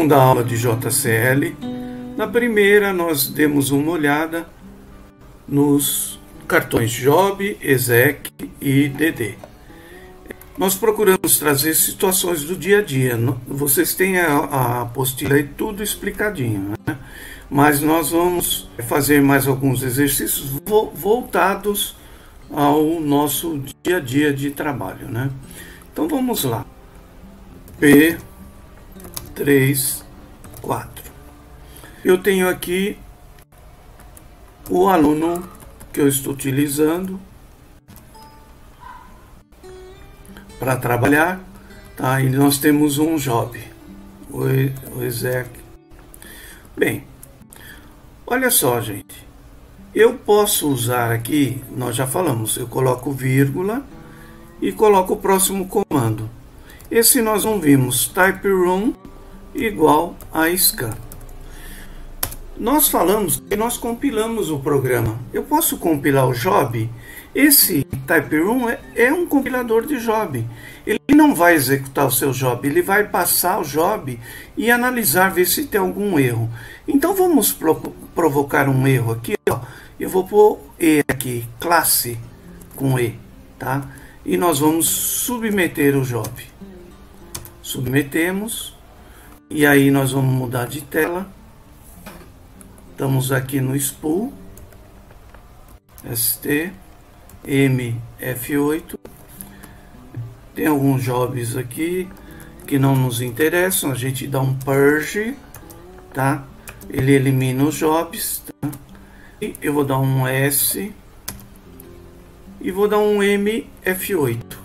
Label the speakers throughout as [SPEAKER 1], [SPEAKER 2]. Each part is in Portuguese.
[SPEAKER 1] segunda aula de JCL. Na primeira, nós demos uma olhada nos cartões JOB, EXEC e DD. Nós procuramos trazer situações do dia a dia. Vocês têm a apostila aí tudo explicadinho, né? Mas nós vamos fazer mais alguns exercícios voltados ao nosso dia a dia de trabalho, né? Então vamos lá. P3, 4. Eu tenho aqui o aluno que eu estou utilizando para trabalhar, tá? E nós temos um job, o exec. Bem, olha só, gente. Eu posso usar aqui, nós já falamos, eu coloco vírgula e coloco o próximo comando. Esse nós não vimos, type room igual a scan. Nós falamos que nós compilamos o programa. Eu posso compilar o job. Esse type-room é um compilador de job. Ele não vai executar o seu job, ele vai passar o job e analisar, ver se tem algum erro. Então vamos provocar um erro aqui, ó. Eu vou pôr E aqui, classe com E, tá? E nós vamos submeter o job. Submetemos. E aí nós vamos mudar de tela. Estamos aqui no spool. ST. M F8. Tem alguns jobs aqui que não nos interessam. A gente dá um purge, tá? Ele elimina os jobs, tá? E eu vou dar um S e vou dar um M F8.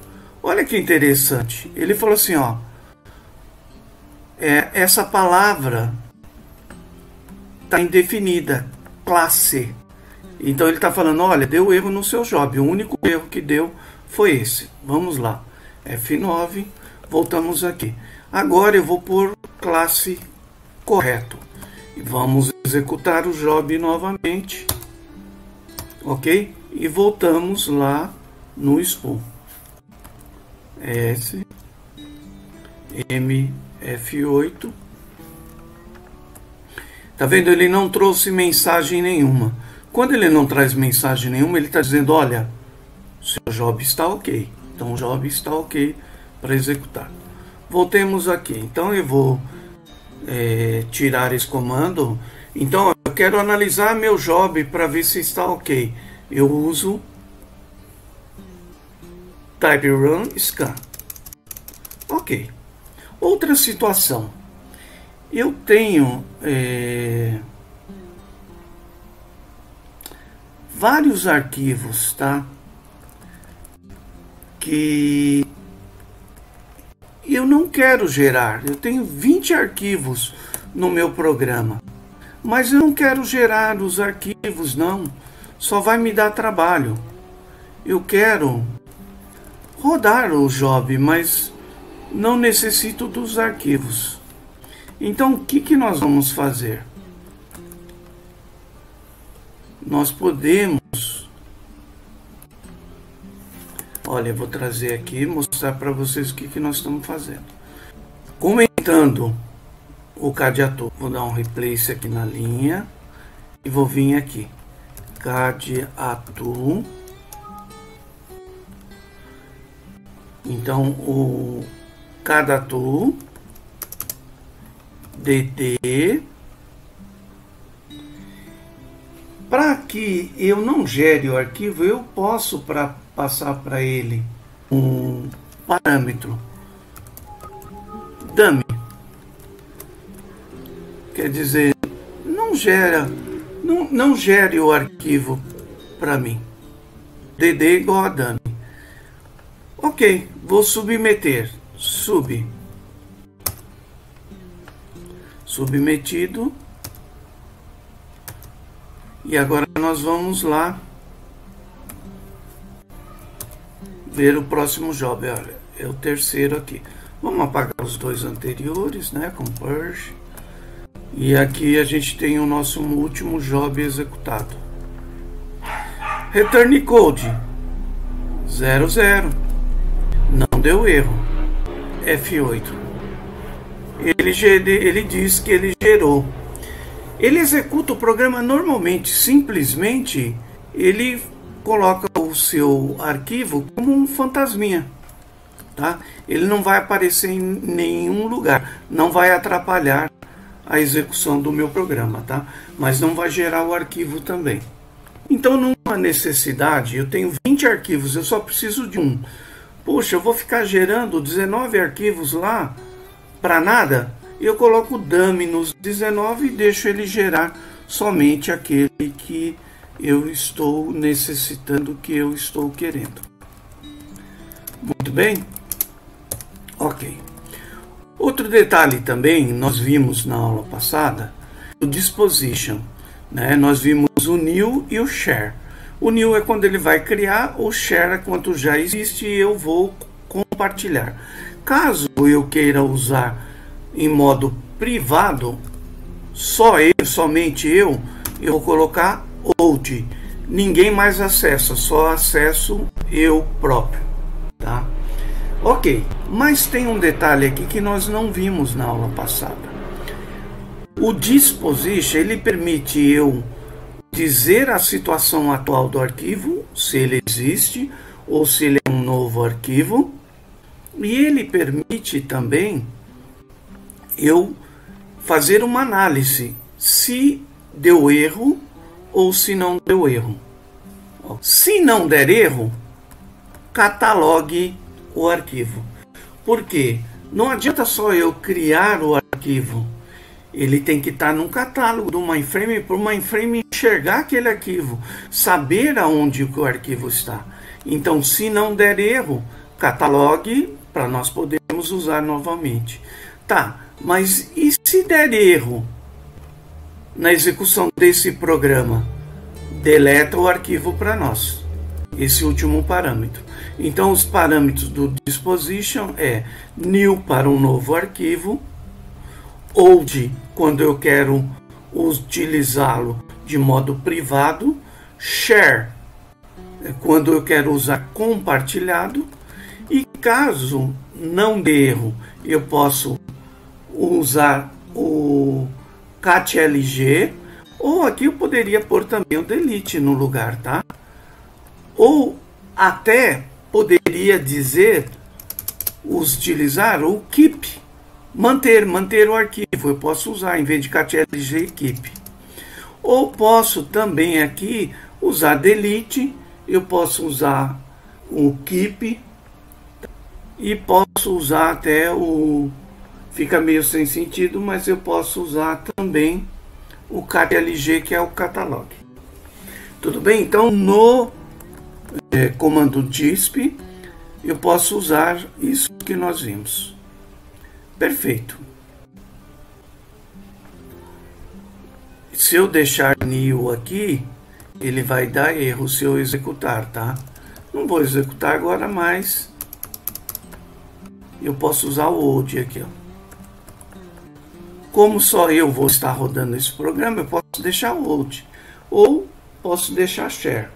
[SPEAKER 1] Olha que interessante. Ele falou assim, ó, essa palavra está indefinida, classe. Então ele está falando, olha, deu erro no seu job. O único erro que deu foi esse. Vamos lá. F9. Voltamos aqui. Agora eu vou pôr classe correto. E vamos executar o job novamente. Ok? E voltamos lá no spool. S. M. F8. Tá vendo? Ele não trouxe mensagem nenhuma. Quando ele não traz mensagem nenhuma, ele está dizendo, olha, seu job está ok. Então o job está ok para executar. Voltemos aqui. Então eu vou tirar esse comando. Então eu quero analisar meu job para ver se está ok. Eu uso type run scan. Ok. Outra situação. Eu tenho vários arquivos, tá? Que eu não quero gerar. Eu tenho 20 arquivos no meu programa, mas eu não quero gerar os arquivos, não. Só vai me dar trabalho. Eu quero rodar o job, mas não necessito dos arquivos. Então o que nós vamos fazer? Nós podemos, olha, eu vou trazer aqui, mostrar para vocês o que nós estamos fazendo. Comentando o cadeator, vou dar um replace aqui na linha e vou vir aqui, cadeator. Então o cadeator DD. Para que eu não gere o arquivo, eu posso passar para ele um parâmetro dummy. Quer dizer, não gere o arquivo para mim. DD igual a dummy. Ok, vou submeter. Submetido. E agora nós vamos lá ver o próximo job. Olha, é o terceiro aqui. Vamos apagar os dois anteriores, né, com purge. E aqui a gente tem o nosso último job executado. Return code 00. Não deu erro. F8. ele diz que ele gerou. Ele executa o programa normalmente, simplesmente ele coloca o seu arquivo como um fantasminha, tá? Ele não vai aparecer em nenhum lugar, não vai atrapalhar a execução do meu programa, tá? Mas não vai gerar o arquivo também. Então, numa necessidade, eu tenho 20 arquivos, eu só preciso de um. Poxa, eu vou ficar gerando 19 arquivos lá para nada? Eu coloco o dummy nos 19 e deixo ele gerar somente aquele que eu estou necessitando, que eu estou querendo. Muito bem? Ok. Outro detalhe também, nós vimos na aula passada, o disposition, né? Nós vimos o new e o share. O new é quando ele vai criar, o share é quando já existe e eu vou compartilhar. Caso eu queira usar em modo privado, somente eu vou colocar old. Ninguém mais acessa, só acesso eu próprio, tá? Ok, mas tem um detalhe aqui que nós não vimos na aula passada. O disposition, ele permite eu dizer a situação atual do arquivo, se ele existe ou se ele é um novo arquivo, e ele permite também eu fazer uma análise se deu erro ou se não deu erro. Se não der erro, catalogue o arquivo. Por quê? Não adianta só eu criar o arquivo. Ele tem que estar num catálogo do mainframe para o mainframe enxergar aquele arquivo, saber aonde o arquivo está. Então, se não der erro, catalogue para nós podermos usar novamente. Tá, mas e se der erro na execução desse programa? Deleta o arquivo para nós. Esse último parâmetro. Então, os parâmetros do disposition é new para um novo arquivo, old quando eu quero utilizá-lo de modo privado, share quando eu quero usar compartilhado, e caso não dê erro, eu posso usar o catlg, ou aqui eu poderia pôr também o delete no lugar, tá? Ou até poderia utilizar o keep, manter o arquivo. Eu posso usar, em vez de catlg, keep. Ou posso também aqui usar delete, eu posso usar o keep e posso usar até o... Fica meio sem sentido, mas eu posso usar também o catlg, que é o catalog. Tudo bem? Então, no comando disp, eu posso usar isso que nós vimos. Perfeito. Se eu deixar new aqui, ele vai dar erro se eu executar, tá? Não vou executar agora, mas eu posso usar o old aqui, ó. Como só eu vou estar rodando esse programa, eu posso deixar o old ou posso deixar share.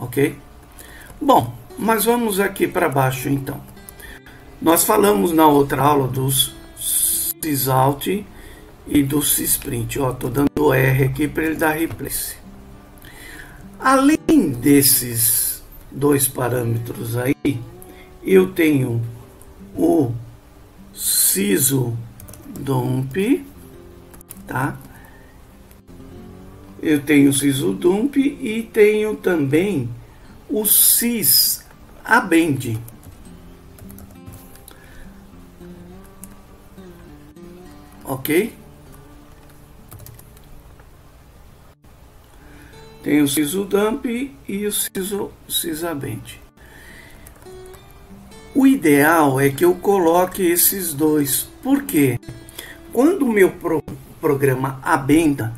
[SPEAKER 1] Ok? Bom, mas vamos aqui para baixo então. Nós falamos na outra aula dos sysout e do sysprint. Ó, tô dando R aqui para ele dar replace. Além desses dois parâmetros aí, eu tenho o sysdump, tá? Eu tenho o sysdump e tenho também o sysappend. Ok? Tem o sysdump e o sysappend. O ideal é que eu coloque esses dois. Por quê? Quando o meu programa abenda,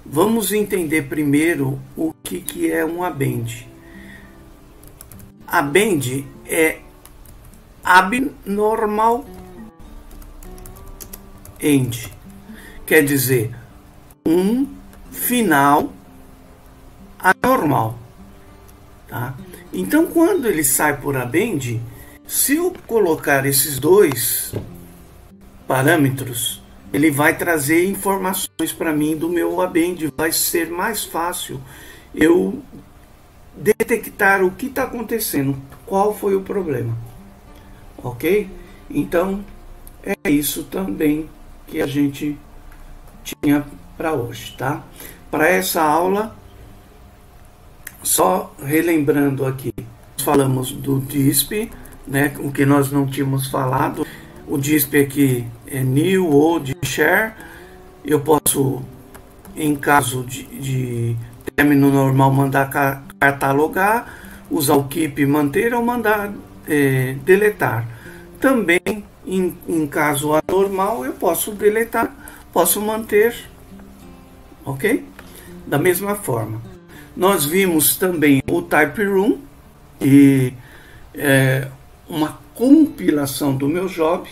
[SPEAKER 1] vamos entender primeiro o que é um abend. Abend é abnormal end. Quer dizer, um final anormal. Tá? Então, quando ele sai por abend, se eu colocar esses dois parâmetros, ele vai trazer informações para mim do meu Abend. Vai ser mais fácil eu detectar o que está acontecendo, qual foi o problema, ok? Então é isso também que a gente tinha para hoje, tá? Para essa aula, só relembrando aqui, falamos do DISP, né? O que nós não tínhamos falado. O DISP aqui é new, old, share. Eu posso, em caso de término normal, mandar catalogar, usar o keep manter ou mandar deletar. Também, em caso anormal, eu posso deletar, posso manter, ok? Da mesma forma. Nós vimos também o type room, e uma compilação do meu job,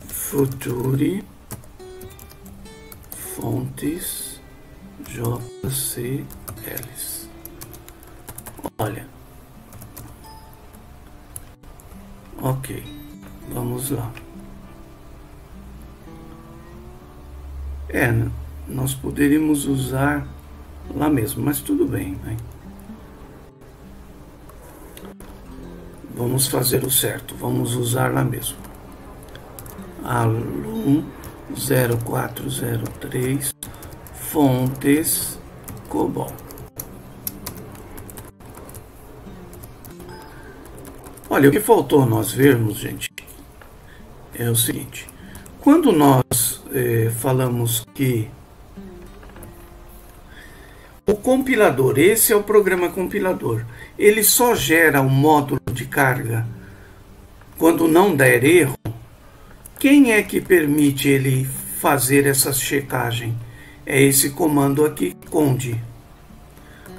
[SPEAKER 1] Future fontes JCLs. Olha, ok, vamos lá. Nós poderíamos usar lá mesmo, mas tudo bem, né? Vamos fazer o certo, vamos usar lá mesmo. Alum 0403 fontes COBOL. Olha, o que faltou nós vermos, gente, é o seguinte: quando nós falamos que o compilador, esse é o programa compilador, ele só gera um módulo de carga quando não der erro. Quem é que permite ele fazer essa checagem? É esse comando aqui, conde.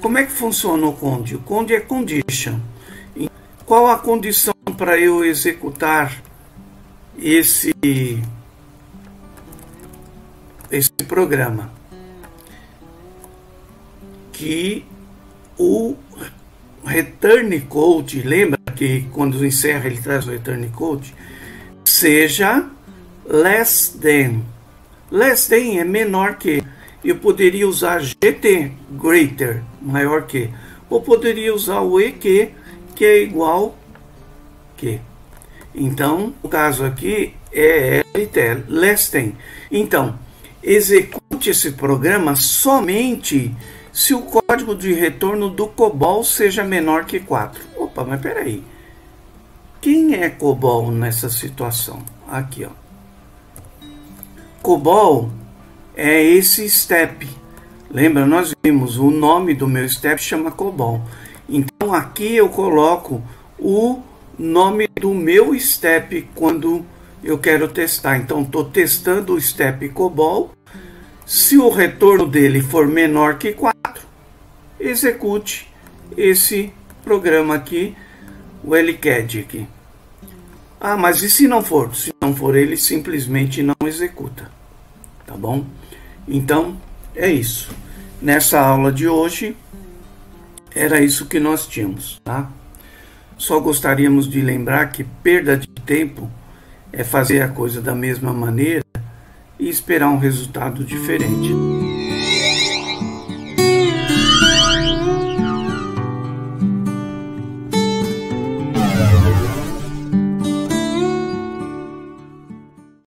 [SPEAKER 1] Como é que funciona o conde? O conde é condition. Qual a condição para eu executar esse programa? Que o return code, lembra que quando encerra ele traz o return code, seja less than. Less than é menor que. Eu poderia usar GT, greater, maior que. Ou poderia usar o EQ, que é igual que. Então, o caso aqui é LT, less than. Então, execute esse programa somente se o código de retorno do COBOL seja menor que 4. Opa, mas peraí. Quem é COBOL nessa situação? Aqui, ó. COBOL é esse step. Lembra, nós vimos o nome do meu step chama COBOL. Então aqui eu coloco o nome do meu step quando eu quero testar. Então estou testando o step COBOL. Se o retorno dele for menor que 4, execute esse programa aqui, o LCAD aqui. Ah, mas e se não for? Se não for, ele simplesmente não executa. Tá bom? Então, é isso. Nessa aula de hoje, era isso que nós tínhamos, tá? Só gostaríamos de lembrar que perda de tempo é fazer a coisa da mesma maneira e esperar um resultado diferente.